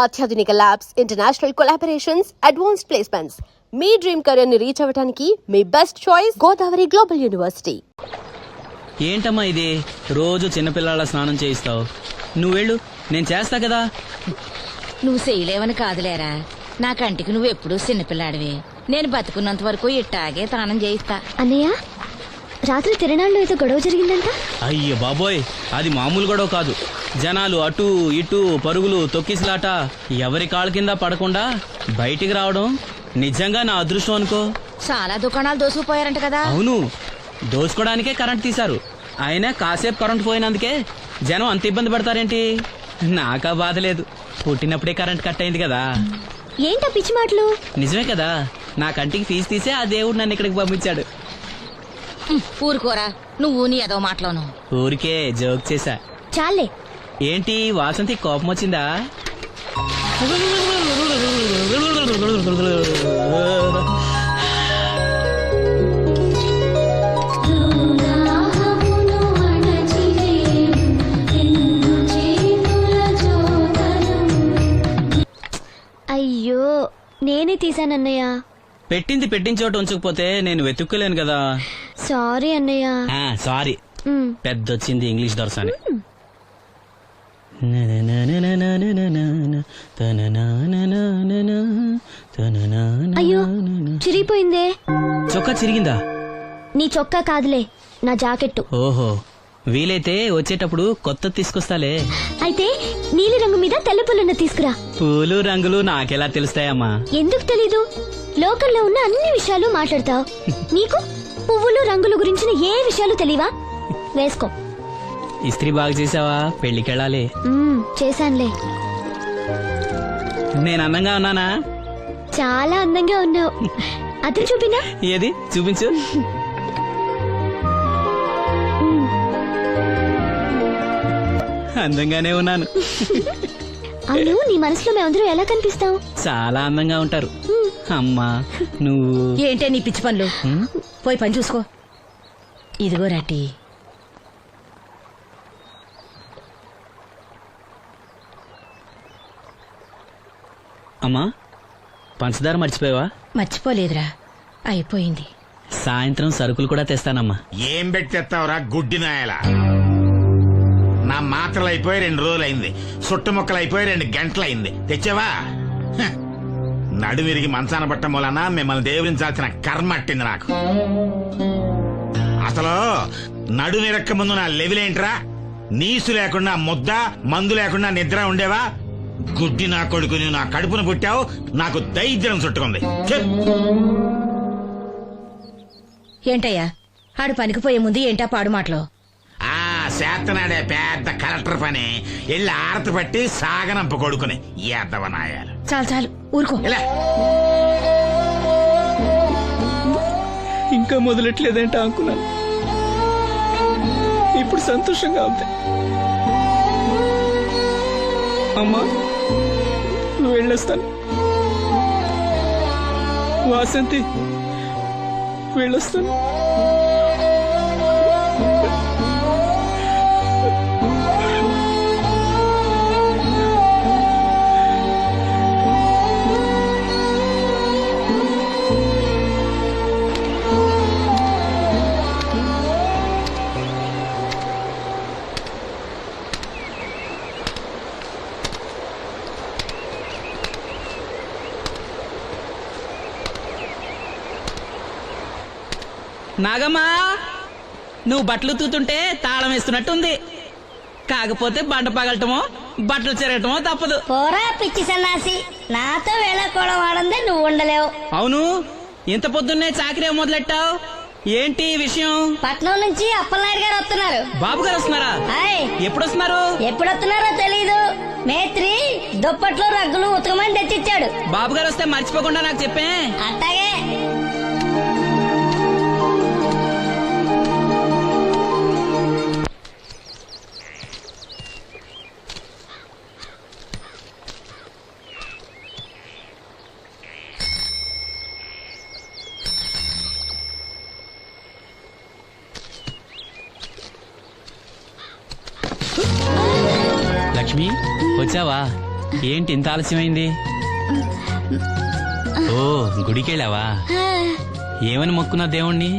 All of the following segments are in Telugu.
అత్యాధునిక labs, international collaborations, advanced placements. మీ డ్రీమ్ కెరీర్ ని రీచ్ అవ్వడానికి మీ best choice Godavari global university. ఏంటమ్మా ఇది? రోజు చిన్నపిల్లల స్నానం చేయిస్తావు. నువ్వు వెళ్ళు, నేను చేస్తా కదా. నువ్వు చేయలేవని కాదులేరా, నా కంటికి నువ్వు ఎప్పుడూ చిన్నపిల్లాడివి. నేను బతుకున్నంత వరకు ఇట్టాగే స్నానం చేయిస్తా. అన్నయ్య, రాత్రి తిరణాల్లో ఏదో గొడవ జరిగిందంట. అయ్య బాబోయ్, అది మామూలు గొడవ కాదు. జనాలు అటు ఇటు పరుగులు, తొక్కిసలాట. ఎవరి కాళ్ళ కింద పడకుండా బయటికి రావడం నిజంగా నా అదృష్టం అనుకో. చాలా దుకాణాలు దోసుకుపోయారంట కదా. అవును, దోచుకోవడానికే కరెంట్ తీశారు. అయినా కాసేపు కరెంట్ పోయినందుకే జనం అంత ఇబ్బంది పడతారేంటి? నాకా బాధ లేదు, పుట్టినప్పుడే కరెంట్ కట్ అయింది కదా. ఏంటా పిచ్చి మాటలు? నిజమే కదా, నా కంటికి ఫీజు తీసే ఆ దేవుడు నన్ను ఇక్కడికి పంపించాడు. ఊరుకోరా, నువ్వు నీ ఏదో మాటలోను. ఊరికే జోక్ చేశా. చాలే. ఏంటి వాసంతి కోపం వచ్చిందా? అయ్యో, నేనే తీసానన్నయ్య. పెట్టింది పెట్టిన చోట ఉంచకపోతే నేను వెతుక్కోలేను కదా. సారీ అన్నయ్య. సారీ. పెద్దొచ్చింది ఇంగ్లీష్ దొరసాని. అయ్యో, చిరిగిపోయిందే. చొక్కా చిరిగిందా? నీ చొక్కా కాదులే, నా జాకెట్టు. ఓహో, వీలైతే వచ్చేటప్పుడు కొత్త తీసుకొస్తాలే. అయితే నీలి రంగు మీద తెల్ల పుల్లన్న తీసుకురా. పూలు రంగులు నాకెలా తెలుస్తాయమ్మా? ఎందుకు తెలీదు? లోకల్లో ఉన్న అన్ని విషయాలు మాట్లాడతావు. నీకు పువ్వులు రంగుల గురించిన ఏ విషయాలు తెలియవా? వేసుకో. ఇస్త్రీ బాగా చేసావా? పెళ్లికెళ్ళాలి. చేశానులే. నేను అందంగా ఉన్నానా? చాలా అందంగా ఉన్నావు. అది చూపినా? ఏది చూపించు. అందంగానే ఉన్నాను. అవును, నీ మనసులో మేమందరూ ఎలా కనిపిస్తావు? చాలా అందంగా ఉంటారు. అమ్మా నువ్వు ఏంటే నీ పిచ్చి పనులు? పోయి పని చూసుకో. ఇదిగో రాటి. అమ్మా, పంచదార మర్చిపోయావా? మర్చిపోలేదురా, అయిపోయింది. సాయంత్రం సరుకులు కూడా తెస్తానమ్మా. ఏం పెట్టేస్తావురా గుడ్డి నాయలా? నా మాత్రలు అయిపోయి 2 రోజులైంది, సుట్టుముక్కలు అయిపోయి 2 గంటలైంది. తెచ్చావా? నడుమిరిగి మంచాన పట్ట మూలన మిమ్మల్ని దేవుడించాల్సిన కర్మ అట్టింది నాకు. అసలు నడుమిరక్క ముందు నా లెవెలేంట్రా? నీసు లేకుండా ముద్ద, మందు లేకుండా నిద్ర ఉండేవా? గుడ్డి నా కొడుకు, నువ్వు నా కడుపును పుట్టావు, నాకు దైద్యం చుట్టుకుంది. ఏంటయ్యా, ఆడు పనికి పోయే ముందు ఏంటా పాడు మాటలు? చేతనాడే పెద్ద కలెక్టర్ పని. వెళ్ళి ఆరతి పట్టి సాగనంప కొడుకుని ఎద్దవనాయాలు. చాలు చాలు, ఊరుకో. ఇంకా మొదలెట్లేదేంటా అనుకున్నాను. ఇప్పుడు సంతోషంగా ఉంది. అమ్మా, నువ్వు వెళ్ళొస్తాను. వాసంతి, వెళ్ళొస్తాను. నాగమ్మా, నువ్వు బట్టలు తూతుంటే తాళం వేస్తున్నట్టుంది. కాకపోతే బండ పగలటమో బట్టలు చెరగటమో తప్పదు. పోరా పిచ్చి సన్నాసి, నాతో వేళకోవడం వాడందే నువ్వు ఉండలేవు. అవును, ఇంత పొద్దున్నే చాకరీ మొదలెట్టావు? ఏంటి విషయం? పట్నం నుంచి అప్పలనాయుడు గారు వస్తున్నారు. బాబు గారు వస్తున్నారా? ఎప్పుడు వస్తున్నారు? ఎప్పుడు వస్తున్నారో తెలీదు. మేత్రి దుప్పట్లు రగ్గులు ఉతకమని తెచ్చిచ్చాడు. బాబు గారు వస్తే మర్చిపోకుండా నాకు చెప్పే. అట్టాగే. లక్ష్మి, వచ్చావా? ఏంటి ఇంత ఆలస్యమైంది? ఓ గుడికెళ్ళావా? ఏమని మొక్కున్నా దేవుణ్ణి?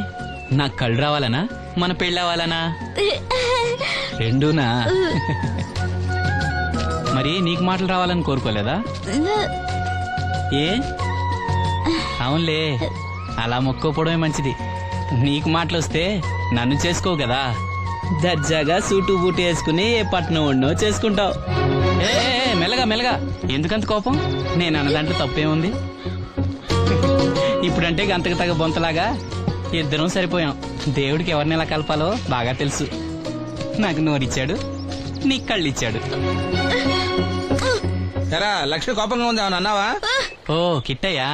నాకు కళ్ళు రావాలనా, మన పెళ్ళవాలనా? రెండూనా? మరి నీకు మాటలు రావాలని కోరుకోలేదా? ఏ అవునులే, అలా మొక్కోపోవడమే మంచిది. నీకు మాటలు వస్తే నన్ను చేసుకోవు కదా, దర్జాగా సూటు బూటు వేసుకుని ఏ పట్నం ఉండో చేసుకుంటావు. ఏ మెల్లగా మెల్లగా, ఎందుకంత కోపం? నేను అన్నదాంట్లో తప్పేముంది? ఇప్పుడంటే గంతకు తగ్గ బొంతలాగా ఇద్దరం సరిపోయాం. దేవుడికి ఎవరిని ఎలా కలపాలో బాగా తెలుసు. నాకు నోరిచ్చాడు, నీకు కళ్ళు ఇచ్చాడు. ఎరా లక్ష్మి కోపంగా ఉంది ఏమన్నా అన్నావా? ఓ కిట్టయ్యా,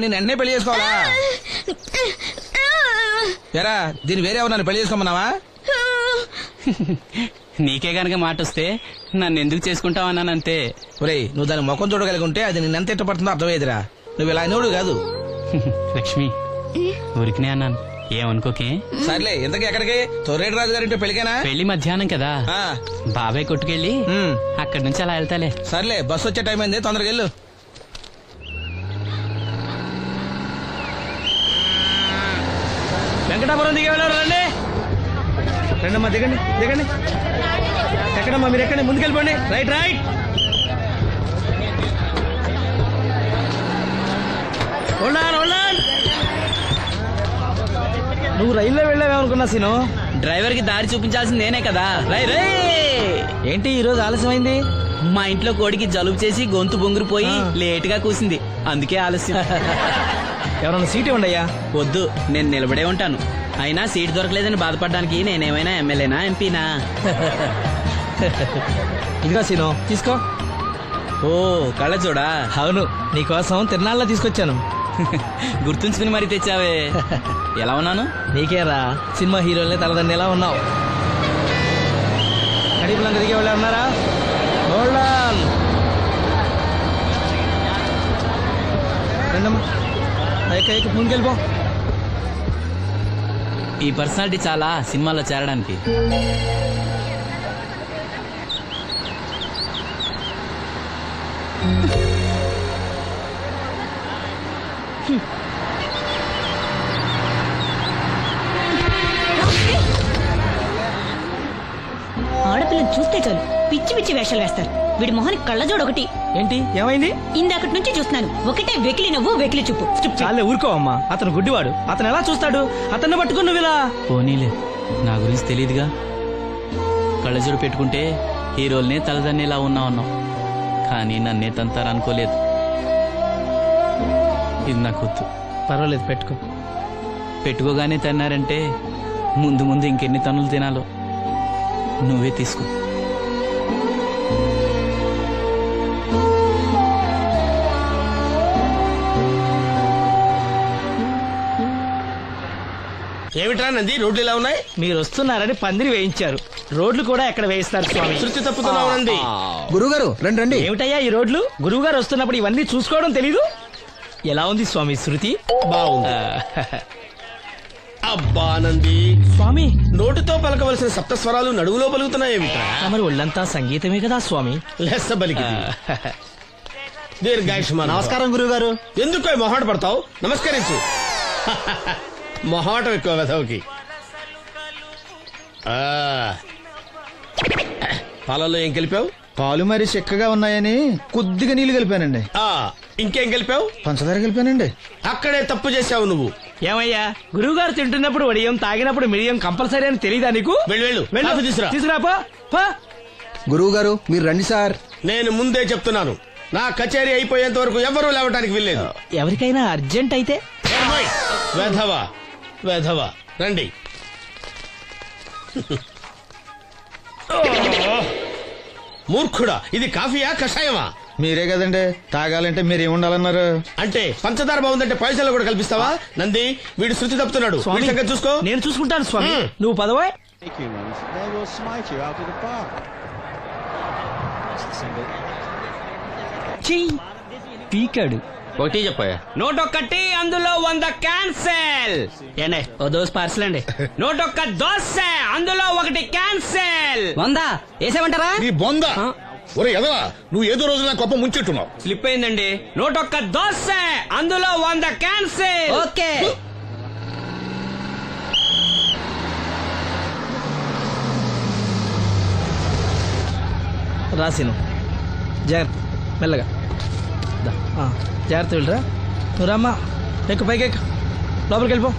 నేను వెంటనే పెళ్లి చేసుకోవాలా? ఎరా దీన్ని వేరే ఎవరు నన్ను పెళ్లి చేసుకోమన్నావా? నీకే గనక మాట వస్తే నన్ను ఎందుకు చేసుకుంటావు అన్నానంతే. ఒరేయ్ నువ్వు దాని ముఖం చూడగలిగి ఉంటే అది నిన్నెంత ఇష్టపడుతుందో అర్థమయ్యేదిరా. నువ్వు ఇలా అనేవాడు కాదు. లక్ష్మి ఊరికినే అన్నాను, ఏమనుకోకే. సర్లే ఇంతకీ ఎక్కడికి? తొర్రేటి రాజు గారింటే పెళ్లికేనా? పెళ్లి మధ్యాహ్నం కదా, ఆ, బాబాయ్ కొట్టుకెళ్ళి అక్కడి నుంచి అలా వెళ్తాలే. సర్లే బస్సు వచ్చే టైం అయింది, తొందరగా వెళ్ళు. వెంకటాపురం దిగే వెళ్ళారు. రండి రండమ్మా, దిగండి దిగండి. ఎక్కడమ్మా మీరు? ఎక్కండి, ముందుకెళ్ళిపోండి. Right right. నువ్వు రైల్లో వెళ్ళావేమనుకున్నా సీను. డ్రైవర్ కి దారి చూపించాల్సింది నేనే కదా. రై రై. ఏంటి ఈ రోజు ఆలస్యమైంది? మా ఇంట్లో కోడికి జలుబు చేసి గొంతు బొంగురుపోయి లేట్ గా కూసింది, అందుకే ఆలస్యం. ఎవరన్నా సీట్ ఇవ్వండి అయ్యా. వద్దు, నేను నిలబడే ఉంటాను. అయినా సీట్ దొరకలేదని బాధపడడానికి నేనేమైనా ఎమ్మెల్యేనా, ఎంపీనా? ఇదిగా సీను, తీసుకో. ఓ కళ్ళ చూడా. అవును, నీకోసం తిరునాళ్ళ తీసుకొచ్చాను. గుర్తుంచుకుని మరి తెచ్చావే. ఎలా ఉన్నాను? నీకేరా, సినిమా హీరోలే తలదండి ఎలా ఉన్నావు? కడిపులంక దిగే వాళ్ళు ఉన్నారా? రండమ్మా, ముందుకెళ్ళిపో. ఈ పర్సనాలిటీ చాలా సినిమాలో చేరడానికి. ఆడపిల్లని చూస్తే చాలు పిచ్చి పిచ్చి వేషాలు వేస్తారు. వీడి మొహానికి కళ్ళజోడు ఒకటి. ఏంటి ఏమైంది? ఇందాకటి నుంచి చూస్తున్నాను, ఒకటే వెకిలి నవ్వు వెకిలి చూపు. చాలే ఊరుకో అమ్మా, అతను గుడ్డివాడు. అతను ఎలా చూస్తాడు? అతన్ని పట్టుకుని నువ్వు ఇలా. పోనీలే, నా గురించి తెలియదుగా. కళ్ళజోడు పెట్టుకుంటే హీరోల్నే తలదన్నేలా ఉన్నావు, కానీ నన్నే తంతారనుకోలేదు. ఇది నాకు వద్దు. పర్వాలేదు, పెట్టుకో. పెట్టుకోగానే తిన్నారంటే ముందు ముందు ఇంకెన్ని తన్నులు తినాలో నువ్వే తీసుకో. ఏమిట్రా నంది, రోడ్లు ఇలా ఉన్నాయి? మీరు వస్తున్నారని పందిరి వేయించారు. రోడ్లు కూడా ఎక్కడ వేయిస్తారు స్వామి? శృతి తప్పుతున్నావు నంది. గురుగారు రండి రండి. ఏమిటయ్యా ఈ రోడ్లు? గురువు గారు వస్తున్నప్పుడు ఇవన్నీ చూసుకోవడం తెలీదు? ఎలా ఉంది స్వామి శృతి? బాగుంది. అబ్బా నంది, స్వామి నోటితో పలకవలసిన సప్త స్వరాలు నడువులో పలుకుతున్నాయేమిట్రా? మరి ఒళ్ళంతా సంగీతమే కదా స్వామి. లెస్స బలికి దీర్ఘాయుష్మాన్. నమస్కారం గురుగారు. ఎందుకు మొహాట పడతావు? నమస్కరించు. మొహాటం ఎక్కువ వెధవుకి. పాలల్లో ఏం కలిపావు? పాలు మరి చిక్కగా ఉన్నాయని కొద్దిగా నీళ్లు కలిపానండి. ఇంకేం కలిపావు? పంచదార కలిపానండి. అక్కడే తప్పు చేశావు నువ్వు. ఏమయ్యా, గురువు గారు తింటున్నప్పుడు వడియం, తాగినప్పుడు మిడియం కంపల్సరీ అని తెలీదా నీకు? వెళ్ళు కాఫీ తీసురా. తీసుకురాపో. గురువు గారు మీరు రండి సార్. నేను ముందే చెప్తున్నాను, నా కచేరీ అయిపోయేంత వరకు ఎవరూ లేవటానికి వెళ్ళలేదు. ఎవరికైనా అర్జెంట్ అయితే? వెధవా వెధవా, రండి. మూర్ఖుడా, ఇది కాఫీయా కషాయమా? మీరే కదండి తాగాలంటే మీరేముండాలన్నారు? అంటే పంచదార బాగుందంటే పైసలు కూడా కల్పిస్తావా? నంది, వీడు శృతి తప్పుతున్నాడు. వీడి సంగతి చూసుకో. నేను చూసుకుంటాను స్వామి, నువ్వు పదవా. పీకాడు ఒకటి చెప్పాయా? 101 అందులో 100 క్యాన్సెల్. ఏండి ఓ దోశ పార్సల్ అండి. 101 దోశ అందులో 1 క్యాన్సెల్. 100 వేసేమంటారా? నీ బొంద ఒరే ఎదవా, నువ్వు ఏదో రోజు నా కొప్ప ముంచెట్టున్నావు. స్లిప్ అయిందండి. 101 దోశ అందులో 100 క్యాన్సెల్. ఓకే. రాసిను జాగ్రత్త, మెల్లగా జాగ్రత్త వెళ్ళరా. నువ్వు రామ్మా, ఎక్కు పైకి ఎక్కు, లోపలికి వెళ్ళిపో.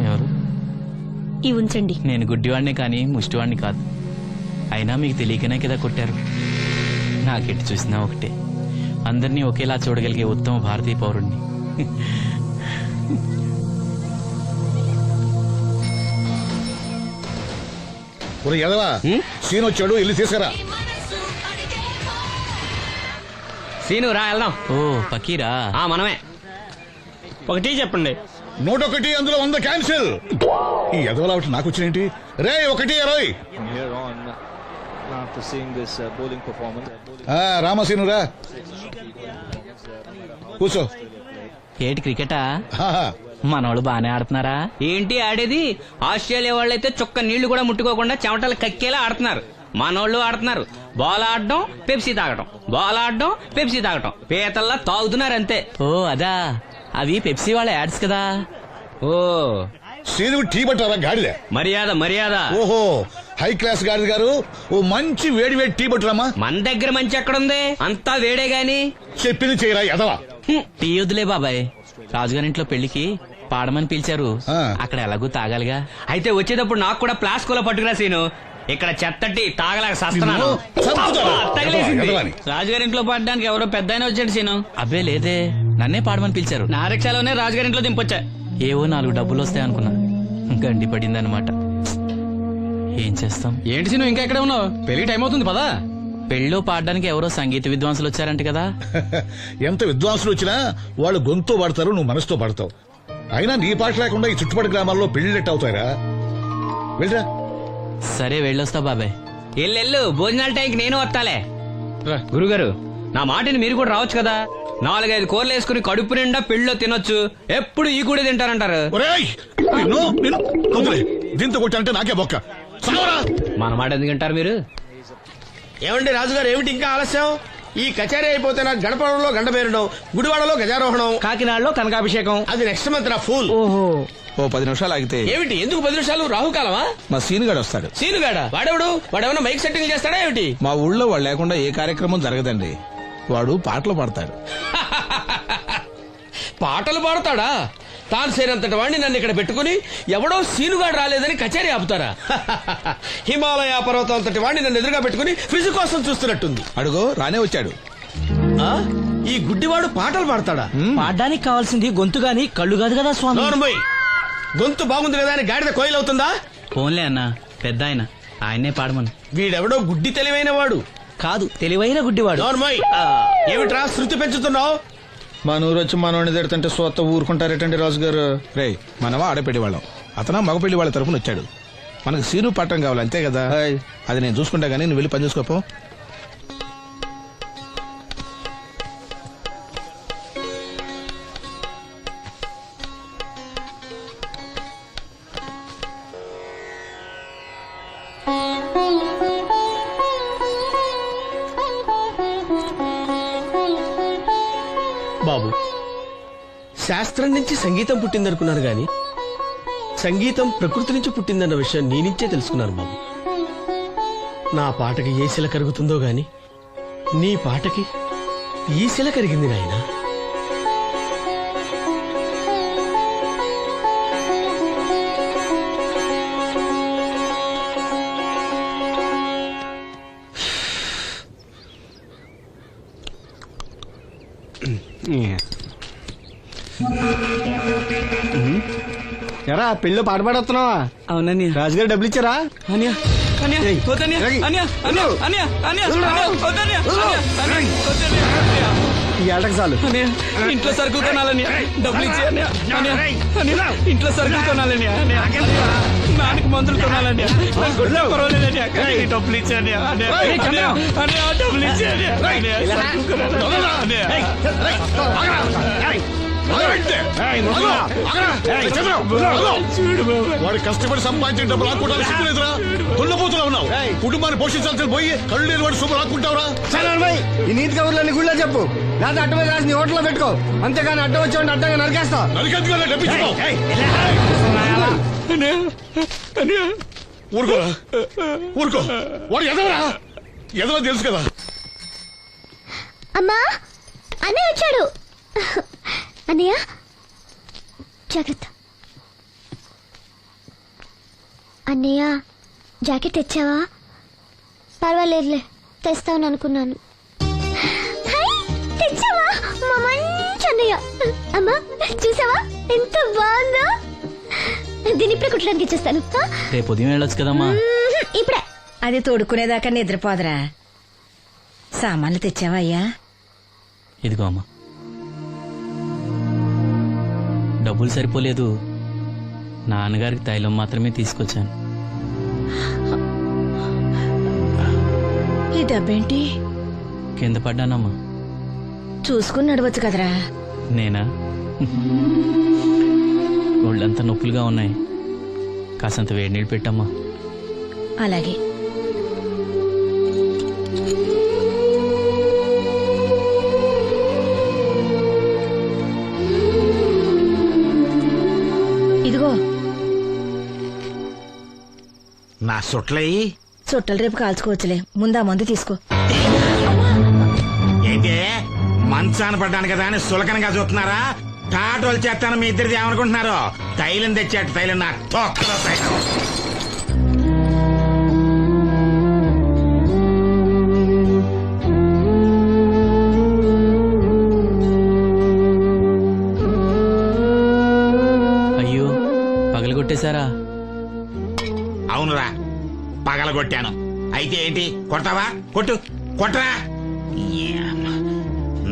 ఎవరు? ఈ ఉంచండి. నేను గుడ్డివాడినే కానీ ముష్టివాడిని కాదు. అయినా మీకు తెలియకనే కదా కొట్టారు. నాకెట్టి చూసినా ఒకటే, అందరినీ ఒకేలా చూడగలిగే ఉత్తమ భారతీయ పౌరుణ్ణి. ఒరే ఎదవా, సీన్ వచ్చాడు, వెళ్ళి తీసుకురా. సీను రా వెళ్దాం. ఓ పకీరా? మనమే. ఒకటి చెప్పండి. 101 అందులో 100 క్యాన్సిల్. ఈ ఎదవలా ఒకటి నాకు వచ్చినేంటి రే? 1-20 రామసీనురా, కూర్చో. ఏటి క్రికెటా? ఆహా. మనోళ్ళు బానే ఆడుతున్నారా? ఏంటి ఆడేది? ఆస్ట్రేలియా వాళ్ళైతే చుక్క నీళ్లు కూడా ముట్టుకోకుండా చెమటలు కక్కేలా ఆడుతున్నారు. మనోళ్ళు ఆడుతున్నారు బాల్ ఆడడం, పెప్సీ తాగడం, బాల్ ఆడడం, పెప్సీ తాగడం, పీతల్లా తాగుతున్నారు అంతే. ఓ అదా, అవి పెప్సీ వాళ్ళ యాడ్స్ కదా. ఓ సీను టీ పట్టారా గాడిద? మర్యాద మర్యాద. ఓహో, హై క్లాస్ గాడిద గారు, ఓ మంచి వేడి వేడి టీ పట్టురామా. మన దగ్గర మంచి ఎక్కడుంది? అంతా వేడే గాని. చెప్పింది చేయరా ఎదవా. టీ వద్దులే బాబాయ్, రాజుగారింట్లో పెళ్లికి పాడమని పిలిచారు. ఆ. అక్కడ ఎలాగూ తాగాలిగా. అయితే వచ్చేటప్పుడు నాకు కూడా ప్లాస్కోలో పట్టుకురా సీను. ఇక్కడ చెత్తట్టి తాగలేక సస్తున్నాను. చంపుతావా? తగిలేసింది. ఎదవని. రాజుగారింట్లో పడడానికి ఎవరో పెద్ద ఆయన వచ్చాడు సీను. అబ్బే లేదే, నన్నే పాడమని పిలిచారు. నా రిక్షాలోనే రాజుగారింట్లో దింపొచ్చా. ఏవో 4 డబ్బులు వస్తాయనుకున్నా, గండి పడిందనమాట. ఏం చేస్తాం? ఏంటి సీను ఇంకా ఎక్కడ ఉన్నావు? పెళ్లి టైం అవుతుంది పదా. పెళ్ళిలో పాడడానికి ఎవరో సంగీత విద్వాంసులు వచ్చారంట కదా. ఎంత విద్వాంసులు వచ్చినా వాళ్ళు గొంతు పడతారు, నువ్వు మనసుతో పడతావు. అయినా నీ పాట లేకుండా ఈ చుట్టుపక్కల గ్రామాల్లో పెళ్లిళ్ళెట్ అవుతారా? వెళ్ళరా. సరే వెళ్ళొస్తా బాబాయ్. ఎల్లెళ్ళు, భోజనాల టైంకి నేను వస్తాలే. గురుగారు, నా మాటని మీరు కూడా రావచ్చు కదా. 4-5 కూరలు వేసుకుని కడుపు నిండా పెళ్ళిలో తినొచ్చు. ఎప్పుడు ఈ కూడా తింటారంటారు. ఒరేయ్, వదిలే. దీంతో కొట్టాలంటే నాకే బొక్క. చావరా. మన మాట ఎందుకు తింటారు మీరు? ఏమండి రాజుగారు, ఏమిటి ఇంకా ఆలస్యం? ఈ కచేరీ అయిపోతే నాకు గడపడంలో గండ పేరడం, గుడివాడలో గజారోహణం, కాకినాడలో కనకాభిషేకం. అది నెక్స్ట్ మంత్ నా ఫూల్. ఓహో, ఓ 10 నిమిషాలు ఆగితే. ఏమిటి, ఎందుకు 10 నిమిషాలు? రాహుకాలమా? మా సీనుగాడు వస్తాడు. సీనుగాడా? వాడెవడు? వాడేమన్నా మైక్ సెట్టింగ్ చేస్తాడా ఏమిటి? మా ఊళ్ళో వాడు లేకుండా ఏ కార్యక్రమం జరగదండి. వాడు పాటలు పాడతాడు. పాటలు పాడతాడా? తాను సేనంతటి వాడిని నన్ను ఇక్కడ పెట్టుకుని ఎవడో సీనుగాడు రాలేదని కచేరీ ఆపుతారా? హిమాలయ పర్వతం అంతటి వాడిని నన్ను ఎదురుగా పెట్టుకుని ఫిజు కోసం చూస్తున్నట్టుంది. అడుగో రానే వచ్చాడు. ఆ? ఈ గుడ్డివాడు పాటలు పాడతాడా? పాడడానికి కావాల్సింది గొంతు గాని కళ్ళు కాదు కదా స్వామి. నోర్మోయ్, గొంతు బాగుంది కదా అని గాడిద కోయిల్ అవుతుందా? ఫోన్లే అన్న, పెద్ద ఆయన, ఆయన్నే పాడమను. వీడెవడో గుడ్డి తెలివైన వాడు కాదు, తెలివైన గుడ్డివాడు. నోర్మోయ్, ఏమిట్రా శృతి పెంచుతున్నావు? మన ఊరు వచ్చి మనోడిని తిడుతుంటే సొత్త ఊరుకుంటారేటండి రాజుగారు? రే, మనమా ఆడపెళ్లి వాళ్ళం, అతను మగ పెళ్లి వాళ్ళ తరఫున వచ్చాడు. మనకు సీను పట్టం కావాలి అంతే కదా. అది నేను చూసుకుంటా గానీ నువ్వు వెళ్ళి పని చూసుకోపో. బాబు, శాస్త్రం నుంచి సంగీతం పుట్టిందనుకున్నాను గాని సంగీతం ప్రకృతి నుంచి పుట్టిందన్న విషయం నీ నుంచే తెలుసుకున్నాను బాబు. నా పాటకి ఏ శిల కరుగుతుందో గాని నీ పాటకి ఈ శిల కరిగింది నాయనా. ఎరా పెళ్ళి పాట పాడుతున్నావా? అవునని రాజుగారు డబ్బులు ఇచ్చారా? ఈ ఏటకు చాలు. అన్నయ్య, ఇంట్లో సరుకులు కొనాలన్నయ్య, డబ్బులు ఇచ్చే అన్నయ్య. అన్నయ్య, ఇంట్లో సరుకులు కొనాలన్నయ్య. అన్నయ్య, నాన్నకి మందులు కొనాలన్నయ్య. నాకు కొట్టినా పర్వాలేదన్నయ్య, కానీ ఈ డబ్బులు ఇచ్చే అన్నయ్య. అన్నయ్య, అన్నయ్య, అన్నయ్య, డబ్బులు ఇచ్చే అన్నయ్య. అన్నయ్య, సరుకులు కొనాలన్నయ్య. వాడు కష్టపడి సంపాదించిన డబ్బులు లాక్కుంటా సిగ్గులేదురా? దున్నపోతున్నా ఉన్నావు. కుటుంబాన్ని పోషించాల్సిన పోయి కళ్ళు లేని వాడు శుభ్రం లాక్కుంటావురా? ఈ నీతి కబుర్లన్నీ గుళ్ళో చెప్పు, లేదా అడ్డ మీద రాసి నీ హోటల్లో పెట్టుకో. అంతేగాని అడ్డం వచ్చి అడ్డంగా నరికేస్తా. నరికెందుకు డబ్బించుకో. ఊరుకోరా, ఊరుకో. వాడు ఎదవరా? ఎదవ తెలుసు కదా. అమ్మా, అన్నయ్య వచ్చాడు. అన్నయ్య జాగ్రత్త. అన్నయ్య జాకెట్ తెచ్చావా? పర్వాలేదులే, తెస్తావని అనుకున్నాను. హై, తెచ్చావా? మా మంచి అన్నయ్య. అమ్మా చూసావా ఎంత బాగుందో? దీన్ని ఇప్పుడే కుట్టడానికి ఇచ్చేస్తాను. రేపు ఉదయం వెళ్ళొచ్చు కదమ్మా. ఇప్పుడే. అది తోడుకునేదాకా నిద్రపోదరా. సామాన్లు తెచ్చావా అయ్యా? ఇదిగో అమ్మా, డబ్బులు సరిపోలేదు, నాన్నగారికి తైలం మాత్రమే తీసుకొచ్చాను. ఈ డబ్బేంటి? కింద పడ్డానమ్మా. చూసుకుని నడవచ్చు కదరా. నేనా? ఒళ్ళంతా నొప్పులుగా ఉన్నాయి, కాసంత వేడి నీళ్ళు పెట్టమ్మా. అలాగే. ఇదిగో నా సొట్లయి చుట్టలు రేపు కాల్చుకోవచ్చులే, ముందా మందు తీసుకో. ఏంటి మంచాన పడ్డాను కదా అని సులకనగా చూస్తున్నారా? టాటోలు చేస్తాను మీ ఇద్దరిది ఏమనుకుంటున్నారు? తైలం తెచ్చాడు, తైలం నా తొక్కలో తైలం. అయ్యో, పగలగొట్టేశారా? అవునురా, పగలగొట్టాను. అయితే ఏంటి, కొడతావా? కొట్టు, కొట్టరా.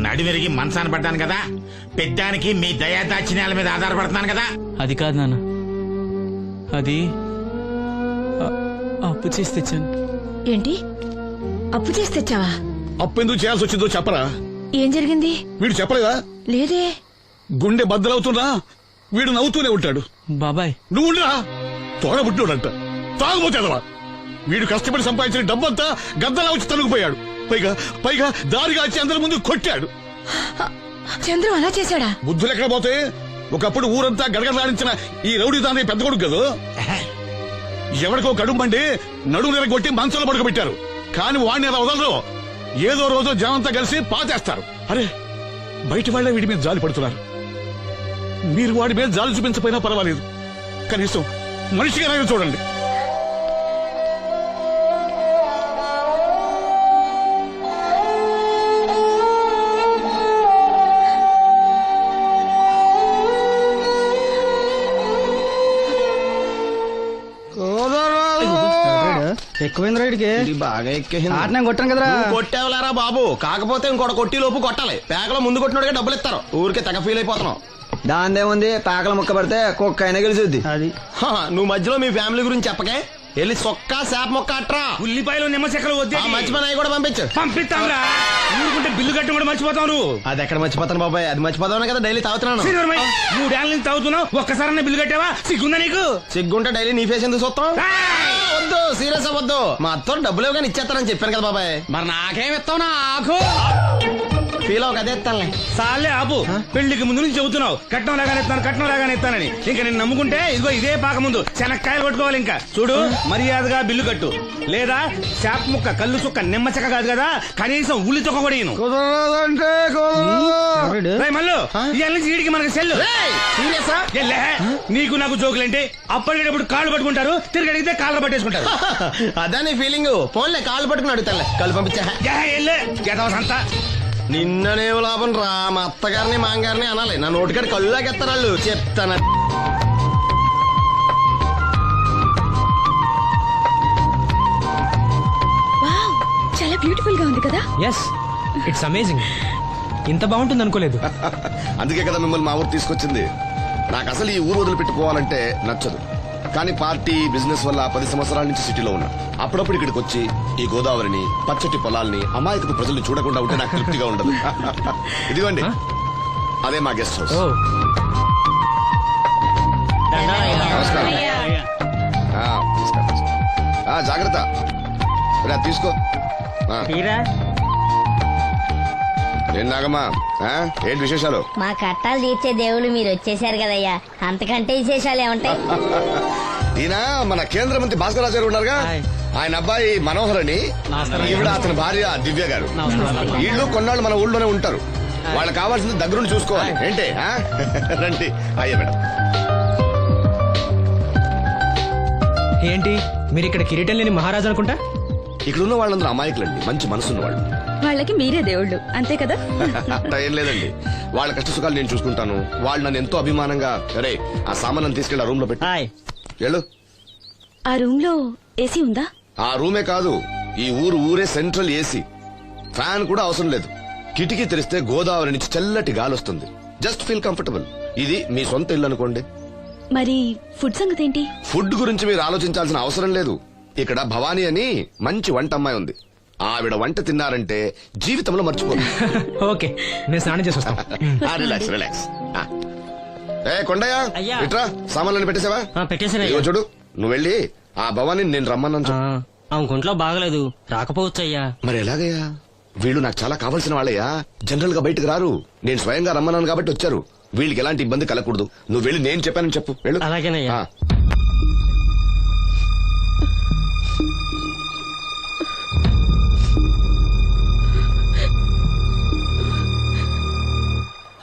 నడివిరిగి మంచాన పడ్డాను కదా, పెద్దానికి మీ దయాదాక్షిణ్యాల మీద ఆధారపడుతున్నాను కదా. అది కాదు నాన్న, అది అప్పు చేసి తెచ్చాను. ఏంటి, అప్పు చేసి తెచ్చావా? అప్పు ఎందుకు చేయాల్సి వచ్చిందో చెప్పరా? ఏం జరిగింది? వీడు చెప్పలేదా? లేదే. గుండె బద్దలవుతున్నా వీడు నవ్వుతూనే ఉంటాడు. బాబాయ్, నువ్వు ఉండరా? తోడబుట్టినోడంట, తాగుపోతేదవా. వీడు కష్టపడి సంపాదించిన డబ్బంతా గద్దలా వచ్చి తనుకుపోయాడు. పైగా పైగా దారిగా వచ్చి అందరి ముందు కొట్టాడు. చంద్రం అలా చేశాడా? బుద్ధులు ఎక్కడ పోతే, ఒకప్పుడు ఊరంతా గడగడలాడించిన ఈ రౌడీ దాని పెద్ద కొడుకు కదా. ఎవరికో కడుంబండి నడుము నిరగొట్టి మంచంలో పడుకోబెట్టారు. కానీ వాడిని అలా వదలరు. ఏదో రోజు జనంతా కలిసి పాతేస్తారు. అరే, బయట వాళ్ళే వీడి మీద జాలి పడుతున్నారు. మీరు వాడి మీద జాలి చూపించపోయినా పర్వాలేదు, కనీసం మనిషిగా చూడండి. ఎక్కువైంది రైడ్కి, బాగా ఎక్కేసింది. కొట్టాను కదరా. కొట్టేవలేరా బాబు, కాకపోతే ఇంకోటి కొట్టి లోపు కొట్టాలి. పేకలో ముందు కొట్టినోడిగా డబ్బులు ఇస్తారు. ఊరికే తెగ ఫీల్ అయిపోతున్నావు. దాందేముంది, పేకల ముక్క పడితే కుక్క అయినా గెలిచుద్ది. అది నువ్వు మధ్యలో మీ ఫ్యామిలీ గురించి చెప్పకే. వెళ్ళి సొక్క శాప మొక్క అట్రా. ఉల్లిపాయలు నిమ్మచెక్కలు వద్దే, మర్చిపోయినా కూడా పంపించు. పంపిస్తాంరా. ఊరుకుంటే బిల్లు కట్టడం కూడా మర్చిపోతావు నువ్వు. అది ఎక్కడ మర్చిపోతాను బాబాయ్, అది మర్చిపోతావు కదా డైలీ తాగుతున్నాను. 3 ఏళ్ళ నుంచి తాగుతున్నావు, ఒక్కసారి బిల్లు కట్టావా? సిగ్గుందా నీకు? సిగ్గుంటే డైలీ నీ ఫేస్ ఎందుకు చూస్తాం? వద్దు, సీరియస్ అవ్వద్దు. మా అత్తో డబ్బులు ఇవ్వగానే ఇచ్చేస్తానని చెప్పాను కదా బాబాయ్. మరి నాకేం ఇస్తావు? నాకు ఫీల్ అవ్వక అదే ఇస్తానులే. సాలే ఆపు. పెళ్లికి ముందు నుంచి చెబుతున్నావు కట్నం లాగానే ఇస్తాను, కట్నం లాగానే ఇస్తానని. ఇంకా నేను నమ్ముకుంటే ఇదిగో ఇదే పాక ముందు శనక్కాయలు కొట్టుకోవాలి. ఇంకా చూడు, మర్యాదగా బిల్లు కట్టు, లేదా చేప ముక్క, కళ్ళు చుక్క, నిమ్మ చెక్క కాదు కదా, కనీసం ఉల్లి తొక్క కూడా ఇయ్యను. మళ్ళీ ఇవాళ నుంచి వీడికి మనకి సెల్లు. నీకు నాకు జోకులేంటి? అప్పటికేటప్పుడు కాళ్ళు పట్టుకుంటారు, తిరిగి అడిగితే కాళ్ళు పట్టేసుకుంటారు. అదే నీ ఫీలింగ్. ఫోన్లే కాళ్ళు పట్టుకుని అడుగుతానులే. కళ్ళు పంపించా. సంతా నిన్ననే లాభం రా. మా అత్తగారిని మాంగారిని అనాలి. నా నోటికాడ కళ్ళు లాగేస్తారు వాళ్ళు. చెప్తాను. చాలా బ్యూటిఫుల్ గా ఉంది కదా. Yes, it's amazing. ఇంత బాగుంటుంది అనుకోలేదు. అందుకే కదా మిమ్మల్ని మా ఊరు తీసుకొచ్చింది. నాకు అసలు ఈ ఊరు వదిలిపెట్టుకోవాలంటే నచ్చదు. కానీ పార్టీ బిజినెస్ వల్ల 10 సంవత్సరాల నుంచి సిటీలో ఉన్నా. అప్పుడప్పుడు ఇక్కడికి వచ్చి ఈ గోదావరిని, పచ్చటి పొలాల్ని, అమాయకపు ప్రజల్ని చూడకుండా ఉంటే నాకు తృప్తిగా ఉండదు. ఇదిగోండి, అదే మా గెస్ట్ హౌస్. నమస్కారం. జాగ్రత్త, రా తీసుకో. ఏం నాగమ్మా, ఏంటి విశేషాలు? మా కట్టాలు తీర్చే దేవుళ్ళు మీరు వచ్చేసారు కదయ్యా, అంతకంటే విశేషాలు ఏముంటాయి? ఈయన మన కేంద్ర మంత్రి భాస్కర్ రాజు గారు ఉన్నారుగా, ఆయన అబ్బాయి మనోహర్ అని, ఈవిడ అతని భార్య దివ్య గారు. వీళ్ళు కొన్నాళ్ళు మన ఊళ్ళోనే ఉంటారు. వాళ్ళకి కావాల్సింది దగ్గరుండి చూసుకోవాలి. ఏంటి రండి. అయ్యా మేడం. ఏంటి మీరు ఇక్కడ కిరీటం లేని మహారాజు అనుకుంటా? ఇక్కడ ఉన్న వాళ్ళందరూ అమాయకులండి, మంచి మనసున్న వాళ్ళు. వాళ్ళకి మీరే దేవుళ్ళు అంతే కదా? అట్లా ఏం లేదండి, వాళ్ళ కష్ట సుఖాలు నేను చూసుకుంటాను. వాళ్ళు నన్ను ఎంతో అభిమానంగా, అరే ఆ సామాన్లను తీసుకెళ్ళి ఆ రూమ్ లో పెట్టి వెళ్ళు. ఆ రూమ్ లో ఏసీ ఉందా? ఆ రూమే కాదు, ఈ ఊరే సెంట్రల్ ఏసీ. ఫ్యాన్ కూడా అవసరం లేదు. కిటికీ తెరిస్తే గోదావరి నుంచి చల్లటి గాలి వస్తుంది. Just feel comfortable. ఇది మీ సొంత ఇల్లు అనుకోండి. మరి ఫుడ్ సంగతి ఏంటి? ఫుడ్ గురించి మీరు ఆలోచించాల్సిన అవసరం లేదు. ఇక్కడ భవానీ అని మంచి వంట అమ్మాయి ఉంది. ఆవిడ వంట తిన్నారంటే జీవితంలో మర్చిపోదు. ఓకే, నేను స్నానం చేసి వస్తాను. Relax relax. ఏ కొండయ్య, ఇట్రా, సామాన్లను పెట్టేసావా? పెట్టేసాను. చూడు, నువ్వు వెళ్ళి ఆ భవానీ నేను రమ్మన్నాను చెప్పు. ఆమె ఒంట్లో బాగలేదు, రాకపోవచ్చయ్యా. మరి ఎలాగయ్యా? వీళ్ళు నాకు చాలా కావాల్సిన వాళ్ళయ్యా. జనరల్ గా బయటకు రారు. నేను స్వయంగా రమ్మన్నాను కాబట్టి వచ్చారు. వీళ్ళకి ఎలాంటి ఇబ్బంది కలగకూడదు. నువ్వు వెళ్ళి నేను చెప్పానని చెప్పు. వెళ్ళు. అలాగేనయ్యా.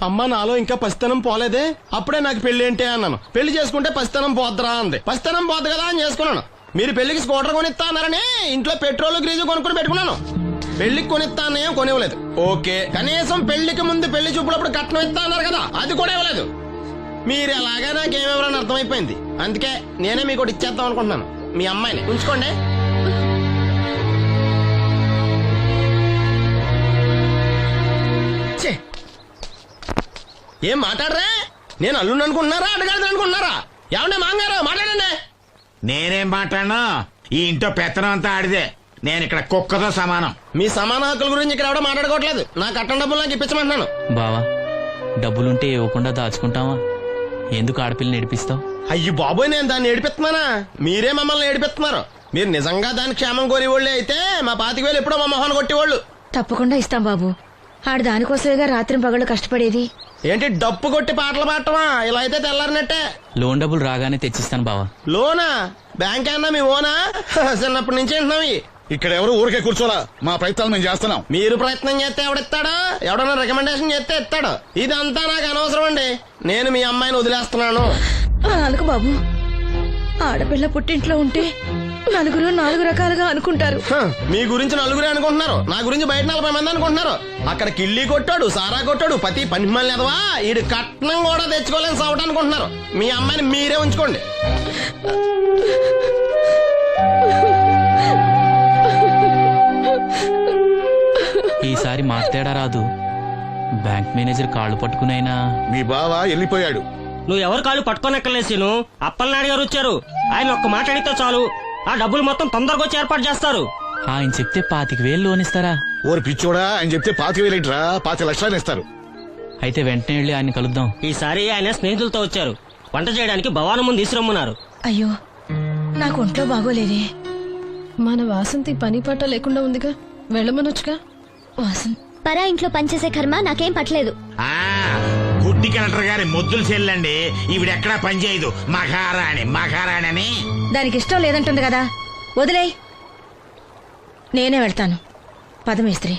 అమ్మ, నాలో ఇంకా పసితనం పోలేదే. అప్పుడే నాకు పెళ్లి ఏంటి అన్నాను. పెళ్లి చేసుకుంటే పసితనం పోద్దురా అంది. పసితనం పోద్దు కదా అని చేసుకున్నాను. మీరు పెళ్లికి స్కూటర్ కొనిస్తా అన్నారని ఇంట్లో పెట్రోల్ గ్రీజు కొనుక్కుని పెట్టుకున్నాను. పెళ్లికి కొనిస్తా అన్నయ్యం కొనివ్వలేదు. ఓకే, కనీసం పెళ్లికి ముందు పెళ్లి చూపులప్పుడు కట్నం ఇస్తా అన్నారు కదా, అది కూడా ఇవ్వలేదు. మీరు ఎలాగా నాకేమెవరని అర్థమైపోయింది. అందుకే నేనే మీకు ఒకటి ఇచ్చేద్దాం అనుకుంటున్నాను. మీ అమ్మాయిని ఉంచుకోండి. ఏం మాట్లాడరా? నేను అల్లుండి అనుకుంటున్నారా, అడగాలి అనుకుంటున్నారా? ఏమంటే మాంగారు మాట్లాడండి. నేనేం మాట్లాడను, ఈ ఇంట్లో పెత్తనం అంతా ఆడిదే. నేను ఇక్కడ కుక్కతో సమానం. మీ సమాన హక్కుల గురించి ఇక్కడ ఎవడో మాట్లాడుకోవట్లేదు. నా కట్టం డబ్బులు నాకు ఇప్పించమంటున్నాను. బావా, డబ్బులుంటే ఇవ్వకుండా దాచుకుంటావా? ఎందుకు ఆడపిల్లని ఏడిపిస్తావు? అయ్యి బాబోయ్, నేను దాన్ని ఏడిపిస్తున్నానా? మీరే మమ్మల్ని ఏడిపిస్తున్నారు. మీరు నిజంగా దాని క్షేమం కోరేవాళ్ళే అయితే మా 25,000 ఎప్పుడో మా మొహాన్ని కొట్టేవాళ్ళు. తప్పకుండా ఇస్తాం బాబు. ఆడు దానికోసమేగా రాత్రి పగళ్ళు కష్టపడేది. ఏంటి డప్పు కొట్టి పాటలు పాడటమా? ఇలా అయితే తెల్లారినట్టే. లోన్ డబ్బులు రాగానే తెచ్చిస్తాను బావా. లోనా? బ్యాంక్ అన్నా మీ ఓనా? చిన్నప్పటి నుంచి వింటున్నావి. ఇక్కడ ఎవరు ఊరికే కూర్చోరా, మా ప్రయత్నాలు మేము చేస్తున్నాం. మీరు ప్రయత్నం చేస్తే ఎవడిస్తాడా? ఎవడన్నా రికమెండేషన్ చేస్తే ఇస్తాడు. ఇదంతా నాకు అనవసరం అండి. నేను మీ అమ్మాయిని వదిలేస్తున్నాను. అనుకు బాబు, ఆడపిల్ల పుట్టింట్లో ఉంటే నలుగురు 4 రకాలుగా అనుకుంటారు. మీ గురించి నలుగురే అనుకుంటున్నారు, నా గురించి బయట 40 మంది అనుకుంటున్నారు. అక్కడ కిళ్ళి కొట్టాడు, సారా కొట్టాడు, పతి పనిమల్ని ఎదవా, ఈడు కట్నం కూడా తెచ్చుకోలేని సవట అనుకుంటున్నారు. మీ అమ్మాయిని మీరే ఉంచుకోండి. ఈసారి మాట్లాడా రాదు. బ్యాంక్ మేనేజర్ కాళ్ళు పట్టుకునైనా. మీ బావ వెళ్ళిపోయాడు. నువ్వు ఎవరు కాళ్ళు పట్టుకోనక్కర్లేసిను. అప్పలనాయుడు గారు వచ్చారు. ఆయన ఒక్క మాట అడిగితే చాలు, ఆ డబ్బులు మొత్తం తొందరగా వచ్చి ఏర్పాటు చేస్తారు. ఆయన చెప్తే 25,000 లోన్ ఇస్తారా? ఓరి పిచ్చోడా, ఆయన చెప్తే 25,000 5 లక్షలు ఇస్తారు. అయితే వెంటనే వెళ్ళి ఆయన కలుద్దాం. ఈసారి ఆయన స్నేహితులతో వచ్చారు. వంట చేయడానికి భవానం ముందు తీసురమ్మన్నారు. అయ్యో, నాకు ఒంట్లో బాగోలేదే. మన వాసంతి పని పాట లేకుండా ఉందిగా, వెళ్ళమనొచ్చుగా. వాసన్ పరా ఇంట్లో పనిచేసే కర్మ నాకేం పట్టలేదు. గుడ్డి కలెక్టర్ గారి ముద్దులు చెల్లండి. ఈవిడెక్కడా పనిచేయదు. మహారాణి మహారాణి అని. దానికి ఇష్టం లేదంటుంది కదా, వదిలేయ్. నేనే వెళ్తాను. పదమేస్త్రి.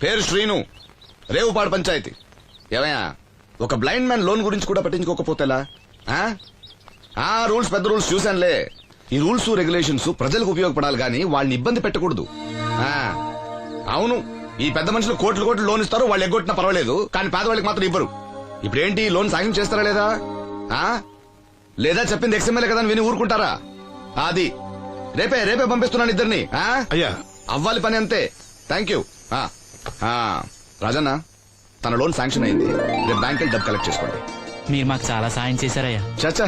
పేరు శ్రీను, రేవుపాడు పంచాయతీ. ఏమయ్యా, ఒక బ్లైండ్ మ్యాన్ లోన్ గురించి కూడా పట్టించుకోకపోతేలా? రూల్స్ పెద్ద రూల్స్ చూశానులే. ఈ రూల్స్ రెగ్యులేషన్స్ ప్రజలకు ఉపయోగపడాలి గానీ వాళ్ళని ఇబ్బంది పెట్టకూడదు. అవును, ఈ పెద్ద మనుషులు కోట్లు లోన్ ఇస్తారు, వాళ్ళు ఎగ్గొట్టినా పర్వాలేదు, కానీ పేదవాళ్ళకి మాత్రం ఇవ్వరు. ఇప్పుడేంటి, లోన్ సాయం చేస్తారా లేదా? లేదా చెప్పింది ఎక్స్ఎంఎల్ఏ కదా అని విని ఊరుకుంటారా? అది రేపే పంపిస్తున్నాను ఇద్దరిని. అయ్యా, అవ్వాలి పని అంతే. థ్యాంక్ యూ రాజన్న తన లోన్ శాంక్షన్ అయింది. రేపు బ్యాంక్ డబ్బు కలెక్ట్ చేసుకోండి. మీరు మాకు చాలా సాయం చేశారయ్యా. చాచా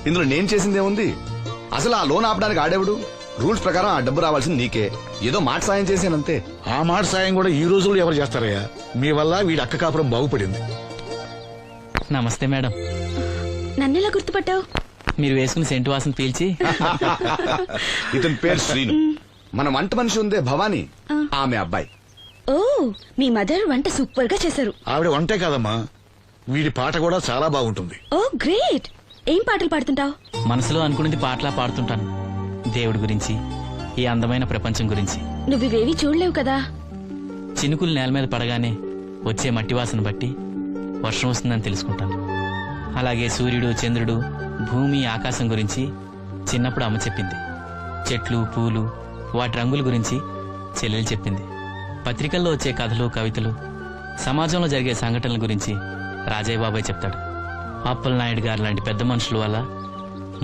ఇందులో నేను చేసిందేముంది? అసలు ఆ లోన్ ఆపడానికి ఆడేవుడు? రూల్స్ ప్రకారం ఆ డబ్బు రావాల్సింది నీకే. ఏదో మాట సాయం చేశానంతే. ఆ మాట సాయం కూడా ఈ రోజుల్లో ఎవరు చేస్తారయ్యా? మీ వల్ల వీడి అక్క కాపురం బాగుపడింది. నమస్తే మేడం. నన్నెలా గుర్తుపట్టావు? మీరు వేసుకుని సెంటు వాసన పీల్చి ఇతని పేరు శ్రీను. మన వంట మనిషి ఉందే భవానీ, ఆమె అబ్బాయి. ఓ, మీ మదర్ వంట సూపర్ గా చేశారు. ఆవిడ వంటే కాదమ్మా, వీడి పాట కూడా చాలా బాగుంటుంది. ఓ గ్రేట్. ఏం పాటలు పాడుతుంటావు? మనసులో అనుకున్నది పాటలా పాడుతుంటాను. దేవుడి గురించి, ఈ అందమైన ప్రపంచం గురించి. నువ్వివేవి చూడలేవు కదా. చినుకులు నేల మీద పడగానే వచ్చే మట్టి వాసన బట్టి వర్షం వస్తుందని తెలుసుకుంటాను. అలాగే సూర్యుడు, చంద్రుడు, భూమి, ఆకాశం గురించి చిన్నప్పుడు అమ్మ చెప్పింది. చెట్లు, పూలు, వాటి రంగుల గురించి చెల్లెలు చెప్పింది. పత్రికల్లో వచ్చే కథలు, కవితలు, సమాజంలో జరిగే సంఘటనల గురించి రాజయ్య బాబాయ్ చెప్తాడు. అప్పలనాయుడు గారు లాంటి పెద్ద మనుషుల వల్ల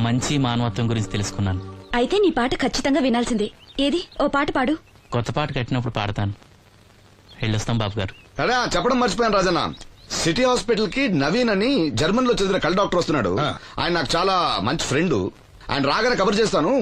మంచి మానవత్వం గురించి తెలుసుకున్నాను. అయితే నీ పాట ఖచ్చితంగా వినాల్సిందే. ఏది ఓ పాట పాడు. కొత్త పాట కట్టినప్పుడు పాడతాను. వెళ్ళొస్తాం బాబు గారు. అరే చెప్పడం మర్చిపోయాను రాజన్న. సిటీ హాస్పిటల్ కి నవీన్ అని జర్మన్ లో చదివిన కళ్ళ డాక్టర్ వస్తున్నాడు. ఆయన నాకు చాలా మంచి ఫ్రెండ్. ఆయన రాగానే కబర్ చేస్తాను.